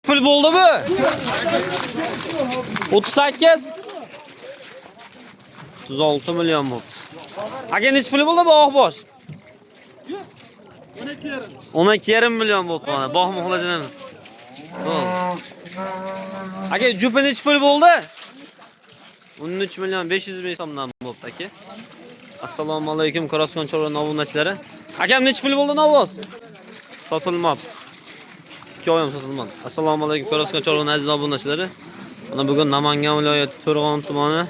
Pul bo'ldi bu? 38 36 million bo'ldi. Aka nech pul bo'ldi bu oqbosh? 12,5 million bo'ldi mana. Bog' muxlajanamiz. Aka jupi nech pul bo'ldi? 13 million 500 ming so'mdan bo'ldi aka. Assalomu alaykum Qarasqon chorva obunachilari. Akam nech pul bo'ldi novoz? Sotilmabdi. 2 oyim sotilmadi. Assalomu alaykum Qarasqon chorva aziz obunachilari. Mana bugun Namangan viloyati To'rg'on tumani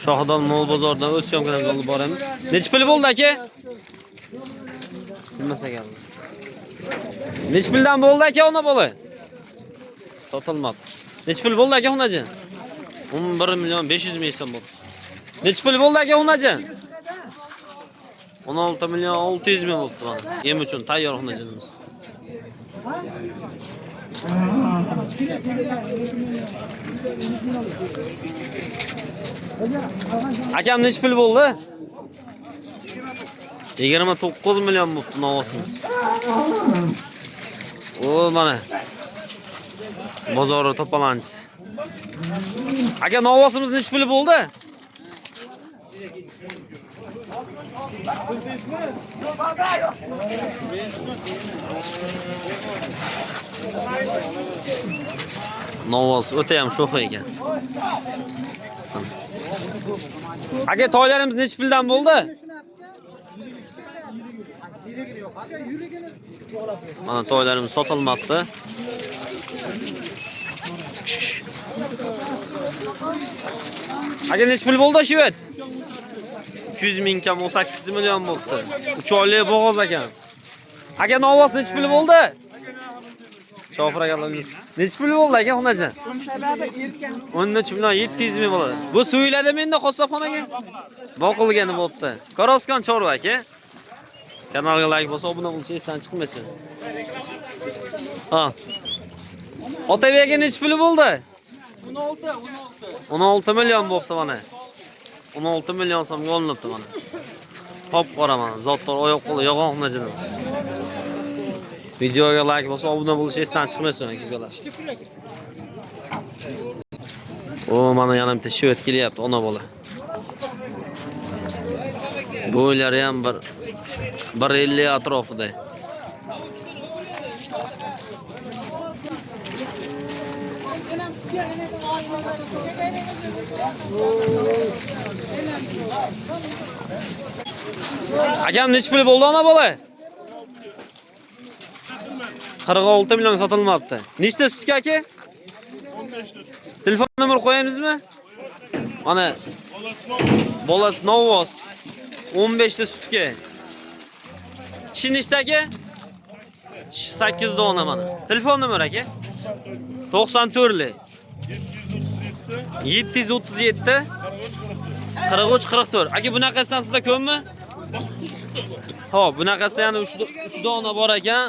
Shohdol mol bozoridan o'z syomkamizga olib boramiz. Nech pul bo'ldi aka? Bilmasa keldi. Nech puldan bo'ldi aka ona bola? Sotilmabdi. Nech pul bo'ldi aka onajon? 11 million 500 ming so'm bo'ldi. Nech pul bo'ldi aka onajon? 16 million 600 ming bo'ldi mana. Yem uchun tayyor onajonimiz. Akam nech pul bo'ldi? 29 million bo'ldi novosimiz. O mana. Bozori to'palanchisi. Aka novosimiz nech pul bo'ldi? Novos o'ta ham sho'x ekan. Aka toylarimiz nech puldan bo'ldi? Mana toylarimiz sotilmoqda. Aka nech pul bo'ldi Shvet? 200 ming kam 18 million bo'ldi. 3 oylik bo'g'oz ekan. Aka novos nech pul bo'ldi? Shofir akalarimiz. Nech pul bo'ldi aka onajon? 13 million 700 ming bo'ladi. Bu suyladimi endi qassobxonaga? Boqilgani bo'pti. Qarasqon chorva aka. Kanalga like bosib, obuna bo'lishni esdan chiqmasin. Ha. Otabek aka nech pul bo'ldi? 16 million bo'pti mana. 16 million so'mga olinibdi mana. Qop qora mana. Zotlar oyoq qo'li yog'on xonajinimiz. Videoga like bosib, obuna bo'lishni esdan chiqmasin akalar. O mana yana bitta Shvet kelyapti, ona bola. Bo'ylari ham bir 150 atrofida. Akam nech pul bo'ldi ona bola? 46 million sotilmoqda. Nechta sutga aka? 15 ta. Telefon nomer qo'yamizmi? Mana bolasi novos 15 ta sutga. Kishi nechta aka? 8 dona mana. Telefon nomer aka? 94 737 43 44. Aka bunaqasidan sizda ko'pmi? Xo'p, bunaqasida yana 3 dona bor ekan.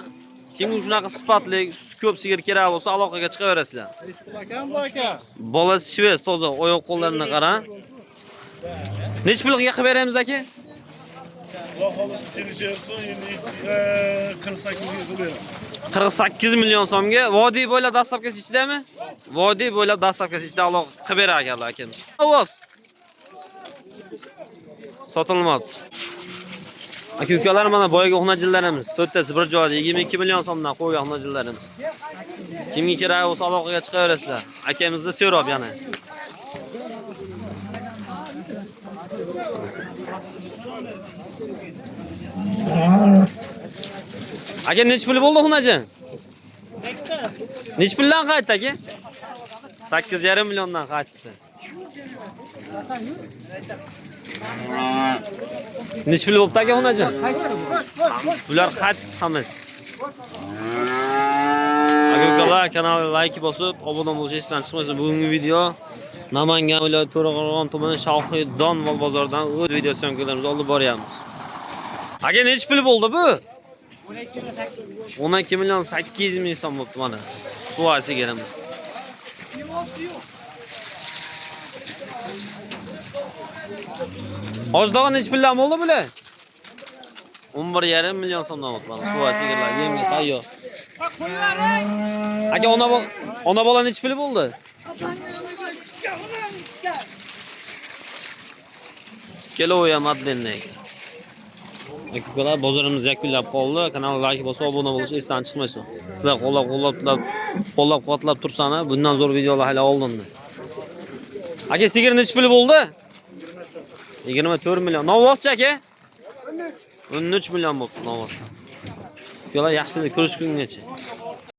Kim shunaqa sifatli, suti ko'p sigir kerak bo'lsa, aloqaga chiqaverasizlar. Bolasi Shvet, toza, oyoq qo'llarini qarang. Nech pulga qilib beramiz aka? Xolos kelishayapsan, endi 48 million so'mga vodiy bo'ylab dastlabkasi ichidami? Vodiy bo'ylab dastlabkasi ichida aloqa qilib berar ekanlar akamiz. Ovoz. Sotilmoqda. Aka-ukalar mana boyaga xonajillarimiz. 4 tasi bir joyda 22 million so'mdan qo'ygan xonajillarimiz. Kimga kerak bo'lsa aloqaga chiqaverasizlar. Akamizda serob yana. Aka nech pul bo'ldi xonajon? Nech puldan qaytdi aka? 8,5 milliondan qaytdi. Nech pul bo'ldi aka xonajon? Bular qaytdi hammasi. Aka kanalga like bosib, obuna bo'lishni esdan chiqmasin. Bugungi video Namangan viloyati To'rg'on tumani Shohidon mol bozoridan o'z video syomkalarimizni olib boryapmiz. Aka nech pul bo'ldi bu? 12 million 800 ming so'm bo'ldi mana. Suva sigirimiz. Ojdog'i nech puldan bo'ldi bular? 11,5 million so'mdan o'tgan. Suvoy sigirlar yemga tayyor. Aka ona bola nechi pul bo'ldi? Keloya madlennek. Akalar bozorimiz yakunlab qoldi. Kanalga like bosib obuna bo'lish esdan chiqmasin. Sizlar qo'llab-quvvatlab tursana, bundan zo'r videolar hali oldinda. Aka sigir nechi pul bo'ldi? 24 million. Novvoschi aka? 13 million bo'ldi novvos. Yo'lar yaxshilik ko'rishgungacha.